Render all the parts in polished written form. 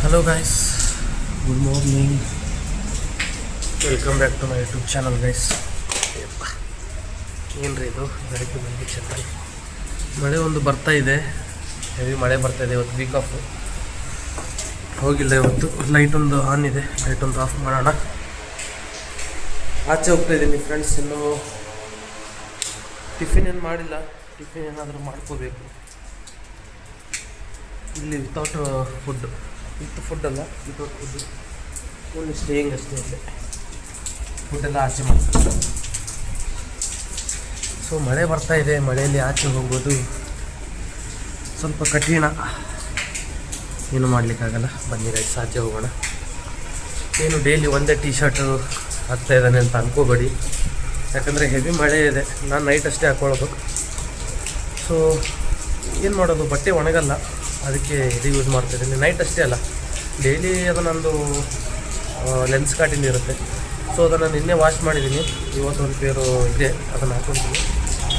Hello guys, good morning. Welcome back to my YouTube channel guys. ಏನ್ರಿ ಇದು ಬೆಳಗ್ಗೆ ಬಂದು ಚೆನ್ನಾಗಿ ಮಳೆ ಒಂದು ಬರ್ತಾ ಇದೆ, ಹೆವಿ ಮಳೆ ಬರ್ತಾ ಇದೆ. ಇವತ್ತು ವೀಕ್ ಆಫ್ ಹೋಗಿಲ್ಲ. ಇವತ್ತು ಲೈಟ್ ಒಂದು ಆನ್ ಇದೆ, ಲೈಟ್ ಒಂದು ಆಫ್ ಮಾಡೋಣ. ಆಚೆ ಹೋಗ್ತಾ ಇದ್ದೀನಿ ಫ್ರೆಂಡ್ಸ್. ಇನ್ನೂ ಟಿಫಿನ್ ಏನು ಮಾಡಿಲ್ಲ, ಟಿಫಿನ್ ಏನಾದರೂ ಮಾಡ್ಕೋಬೇಕು. ಇಲ್ಲಿ ವಿತೌಟ್ ಫುಡ್, ವಿತ್ ಫುಡ್ ಅಲ್ಲ, ವಿತೌಟ್ ಫುಡ್, ಓನ್ಲಿ ಸ್ಟೇಯಿಂಗ್ ಅಷ್ಟೇ. ಇದೆ ಫುಡ್ಡೆಲ್ಲ ಆಚೆ ಮಾಡ್ತಾರೆ. ಸೊ ಮಳೆ ಬರ್ತಾ ಇದೆ, ಮಳೆಯಲ್ಲಿ ಆಚೆ ಹೋಗೋದು ಸ್ವಲ್ಪ ಕಠಿಣ, ಏನು ಮಾಡಲಿಕ್ಕಾಗಲ್ಲ. ಬನ್ನಿ ಗೈಸ್, ಆಚೆ ಹೋಗೋಣ. ಏನು ಡೈಲಿ ಒಂದೇ ಟೀ ಶರ್ಟು ಹಾಕ್ತಾ ಇದ್ದಾನೆ ಅಂತ ಅನ್ಕೋಬೇಡಿ, ಯಾಕಂದರೆ ಹೆವಿ ಮಳೆ ಇದೆ. ನಾನು ನೈಟ್ ಅಷ್ಟೇ ಹಾಕ್ಕೊಳ್ಳೋದು. ಸೊ ಏನು ಮಾಡೋದು, ಬಟ್ಟೆ ಒಣಗಲ್ಲ, ಅದಕ್ಕೆ ಇದು ಯೂಸ್ ಮಾಡ್ತಾಯಿದ್ದೀನಿ. ನೈಟ್ ಅಷ್ಟೇ ಅಲ್ಲ, ಡೈಲಿ ಅದು ನಂದು ಲೆನ್ಸ್ ಕಾಟಿಂದ ಇರುತ್ತೆ. ಸೊ ಅದನ್ನು ನಿನ್ನೆ ವಾಶ್ ಮಾಡಿದ್ದೀನಿ. ಇವತ್ತು ಒಂದು ಪೇರು ಇದೆ, ಅದನ್ನು ಹಾಕ್ಕೊಳ್ತೀನಿ.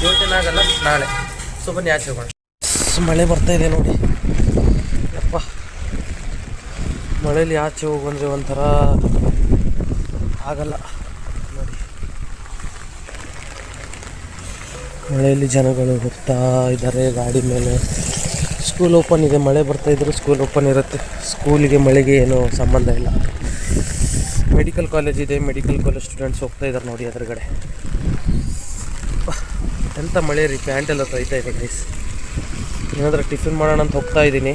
ಇವತ್ತೇನಾಗಲ್ಲ, ನಾಳೆ. ಸೊ ಬನ್ನಿ ಆಚೆ ಹೋಗೋಣ. ಮಳೆ ಬರ್ತಾಯಿದೆ ನೋಡಿ. ಯಪ್ಪ, ಮಳೇಲಿ ಆಚೆ ಹೋಗಂದರೆ ಒಂಥರ ಆಗಲ್ಲ ನೋಡಿ. ಮಳೆಯಲ್ಲಿ ಜನಗಳು ಹೋಗ್ತಾ ಇದ್ದಾರೆ ಗಾಡಿ ಮೇಲೆ. ಸ್ಕೂಲ್ ಓಪನ್ ಇದೆ, ಮಳೆ ಬರ್ತಾಯಿದ್ರು ಸ್ಕೂಲ್ ಓಪನ್ ಇರುತ್ತೆ. ಸ್ಕೂಲಿಗೆ ಮಳೆಗೆ ಏನೂ ಸಂಬಂಧ ಇಲ್ಲ. ಮೆಡಿಕಲ್ ಕಾಲೇಜ್ ಇದೆ, ಮೆಡಿಕಲ್ ಕಾಲೇಜ್ ಸ್ಟೂಡೆಂಟ್ಸ್ ಹೋಗ್ತಾ ಇದ್ದಾರೆ ನೋಡಿ ಎದುರುಗಡೆ. ಎಂಥ ಮಳೆ ರೀ, ಪ್ಯಾಂಟೆಲ್ಲ ತೊಯ್ತಾ ಇದೆ ಗೈಸ್. ಏನಾದರೂ ಟಿಫಿನ್ ಮಾಡೋಣ ಅಂತ ಹೋಗ್ತಾ ಇದ್ದೀನಿ.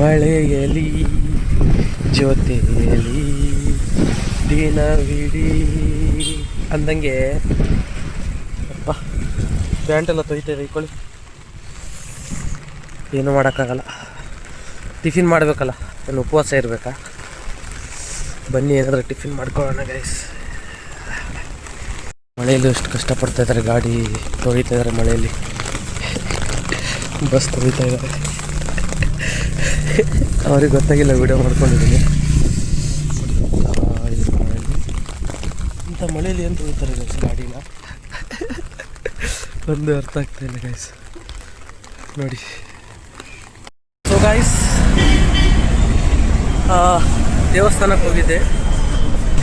ಮಳೆಯಲಿ ಜೊತೆಯಲಿ ದಿನವಿಡೀ ಅಂದಂಗೆ ಅಪ್ಪ, ಪ್ಯಾಂಟೆಲ್ಲ ತೊಯ್ತಾಯಿದೆ. ಇಟ್ಕೊಳ್ಳಿ, ಏನೂ ಮಾಡೋಕ್ಕಾಗಲ್ಲ. ಟಿಫಿನ್ ಮಾಡಬೇಕಲ್ಲ, ಏನು ಉಪವಾಸ ಇರಬೇಕಾ? ಬನ್ನಿ ಏನಾದರೂ ಟಿಫಿನ್ ಮಾಡ್ಕೊಳ್ಳೋಣ ಗೈಸ್. ಮಳೆಯಲ್ಲಿ ಎಷ್ಟು ಕಷ್ಟಪಡ್ತಾಯಿದ್ದಾರೆ, ಗಾಡಿ ತೊಳಿತಾ ಇದ್ದಾರೆ ಮಳೆಯಲ್ಲಿ, ಬಸ್ ತೊಳಿತಾ ಇದ್ದಾರೆ. ಅವ್ರಿಗೆ ಗೊತ್ತಾಗಿಲ್ಲ ವಿಡಿಯೋ ಮಾಡ್ಕೊಂಡಿದ್ದೀನಿ. ಇಂಥ ಮಳೆಯಲ್ಲಿ ಏನು ತೊಳಿತಾರೆ ಗೈಸ್ ಗಾಡಿನ, ಒಂದು ಅರ್ಥ ಆಗ್ತಾಯಿಲ್ಲ ಗೈಸ್ ನೋಡಿ. ಸೊ ಗೈಸ್, ದೇವಸ್ಥಾನಕ್ಕೆ ಹೋಗಿದ್ದೆ.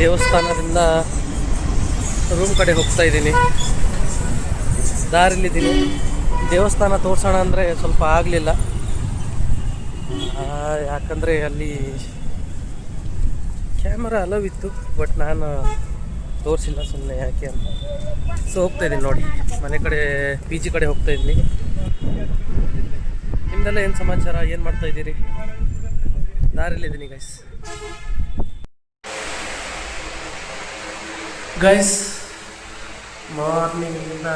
ದೇವಸ್ಥಾನದಿಂದ ರೂಮ್ ಕಡೆ ಹೋಗ್ತಾ ಇದ್ದೀನಿ. ದಾರಿಲಿದ್ದೀನಿ. ದೇವಸ್ಥಾನ ತೋರಿಸೋಣ ಅಂದರೆ ಸ್ವಲ್ಪ ಆಗಲಿಲ್ಲ, ಯಾಕಂದರೆ ಅಲ್ಲಿ ಕ್ಯಾಮರಾ ಅಲವ್ ಇತ್ತು, ಬಟ್ ನಾನು ತೋರಿಸಿಲ್ಲ ಸುಮ್ಮನೆ ಯಾಕೆ ಅಂತ. ಸೊ ಹೋಗ್ತಾಯಿದ್ದೀನಿ ನೋಡಿ, ಮನೆ ಕಡೆ ಪಿ ಜಿ ಕಡೆ ಹೋಗ್ತಾಯಿದ್ದೀನಿ. ನಿಮ್ಮದೆಲ್ಲ ಏನು ಸಮಾಚಾರ, ಏನು ಮಾಡ್ತಾಯಿದ್ದೀರಿ? ದಾರಿಲಿದ್ದೀನಿ ಗೈಸ್. ಗೈಸ್, ಮಾರ್ನಿಂಗಿಂದ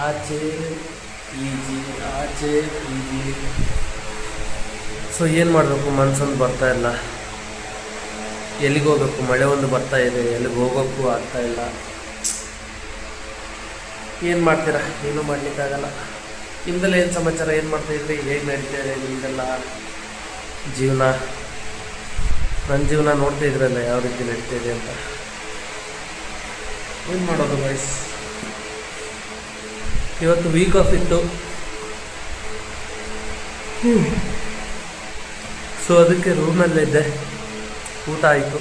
ಆಚೆ ಪಿ ಜಿ, ಆಚೆ ಪಿ ಜಿ. ಸೊ ಏನು ಮಾಡಬೇಕು, ಮನ್ಸೊಂದು ಬರ್ತಾಯಿಲ್ಲ. ಎಲ್ಲಿಗೆ ಹೋಗ್ಬೇಕು, ಮಳೆ ಒಂದು ಬರ್ತಾ ಇದೆ, ಎಲ್ಲಿಗೆ ಹೋಗೋಕ್ಕೂ ಆಗ್ತಾಯಿಲ್ಲ. ಏನು ಮಾಡ್ತೀರಾ, ಏನೂ ಮಾಡಲಿಕ್ಕಾಗಲ್ಲ. ನಿಮ್ಮದೆಲ್ಲ ಏನು ಸಮಾಚಾರ, ಏನು ಮಾಡ್ತಾಯಿದ್ರಿ, ಹೇಗೆ ನಡೀತಾ ಇದೆ ನಿಮ್ಮದೆಲ್ಲ ಜೀವನ? ನನ್ನ ಜೀವನ ನೋಡ್ತಾ ಇದ್ರಲ್ಲ ಯಾವ ರೀತಿ ನಡೀತಾ ಇದೆ ಅಂತ. ಏನು ಮಾಡೋದು ಗೈಸ್, ಇವತ್ತು ವೀಕ್ ಆಫ್ ಇತ್ತು. ಸೊ ಅದಕ್ಕೆ ರೂಮ್ನಲ್ಲಿದ್ದೆ. ಊಟ ಆಯಿತು,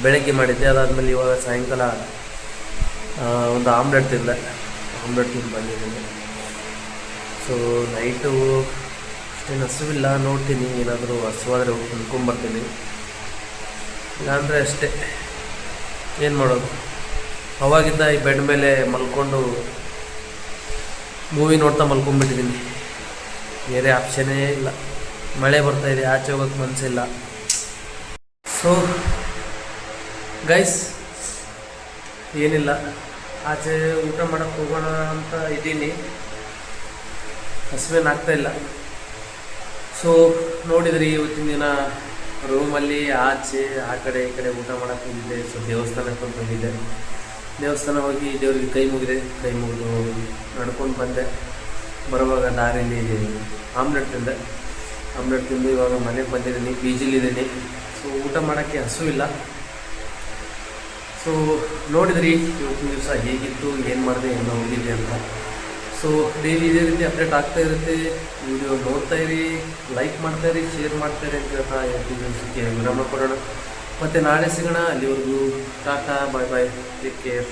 ಬೆಳಗ್ಗೆ ಮಾಡಿದ್ದೆ. ಅದಾದಮೇಲೆ ಇವಾಗ ಸಾಯಂಕಾಲ ಒಂದು ಆಮ್ಲೆಟ್ ತಿಂದೆ. ಆಮ್ಲೆಟ್ ತಿಂದು ಬಂದಿದ್ದೀನಿ. ಸೊ ನೈಟು ಅಷ್ಟೇನು ಹಸುವಿಲ್ಲ, ನೋಡ್ತೀನಿ ಏನಾದರೂ ಹಸುವಾದರೆ ಹೋಗಿ ತಿನ್ಕೊಂಬರ್ತೀನಿ, ಇಲ್ಲಾಂದರೆ ಅಷ್ಟೇ. ಏನು ಮಾಡೋದು, ಅವಾಗಿಂದ ಈ ಬೆಡ್ ಮೇಲೆ ಮಲ್ಕೊಂಡು ಮೂವಿ ನೋಡ್ತಾ ಮಲ್ಕೊಂಡ್ಬಿಟ್ಟಿದ್ದೀನಿ. ಬೇರೆ ಆಪ್ಷನ್ನೇ ಇಲ್ಲ. ಮಳೆ ಬರ್ತಾಯಿದೆ, ಆಚೆ ಹೋಗೋಕ್ಕೆ ಮನಸ್ಸಿಲ್ಲ. ಸೊ ಗೈಸ್, ಏನಿಲ್ಲ, ಆಚೆ ಊಟ ಮಾಡೋಕ್ಕೆ ಹೋಗೋಣ ಅಂತ ಇದ್ದೀನಿ. ಹಸುವೇನು ಆಗ್ತಾಯಿಲ್ಲ. ಸೊ ನೋಡಿದ್ರಿ, ಇವತ್ತಿನ ದಿನ ರೂಮಲ್ಲಿ ಆಚೆ ಆ ಕಡೆ ಈ ಕಡೆ ಊಟ ಮಾಡೋಕ್ಕೆ ಹೋಗಿದ್ದೆ. ಸೊ ದೇವಸ್ಥಾನಕ್ಕೆ ಅಂತ ಹೋಗಿದ್ದೆ. ದೇವಸ್ಥಾನ ಹೋಗಿ ದೇವರಿಗೆ ಕೈ ಮುಗಿದು ನಡ್ಕೊಂಡು ಬಂದೆ. ಬರುವಾಗ ದಾರಿಯಲ್ಲಿ ಆಮ್ಲೆಟ್ ತಿಂದು ಇವಾಗ ಮನೆಗೆ ಬಂದಿದ್ದೀನಿ, ಪಿ ಜಿಲಿದ್ದೀನಿ. ಸೊ ಊಟ ಮಾಡೋಕ್ಕೆ ಹಸು ಇಲ್ಲ. ಸೊ ಸೊ ನೋಡಿದ್ರಿ ಇವತ್ತಿನ ದಿವಸ ಹೇಗಿತ್ತು, ಏನು ಮಾಡಿದೆ, ಎಲ್ಲ ಹೋಗಿದ್ದೆ ಅಂತ. ಸೊ ಡೈಲಿ ಇದೇ ರೀತಿ ಅಪ್ಡೇಟ್ ಆಗ್ತಾ ಇರುತ್ತೆ. ವಿಡಿಯೋ ನೋಡ್ತಾ ಇರಿ, ಲೈಕ್ ಮಾಡ್ತಾಯಿರಿ, ಶೇರ್ ಮಾಡ್ತಾಯಿರಿ ಅಂತ ಹೇಳ್ತಾ ಇವತ್ತಿನ ದಿವಸಕ್ಕೆ ವಿರಾಮ ಕೊಡೋಣ. ಮತ್ತು ನಾಳೆ ಸಿಗೋಣ. ಅಲ್ಲಿವರೆಗೂ ಟಾಟಾ, ಬಾಯ್ ಬಾಯ್, ಟೇಕ್ ಕೇರ್.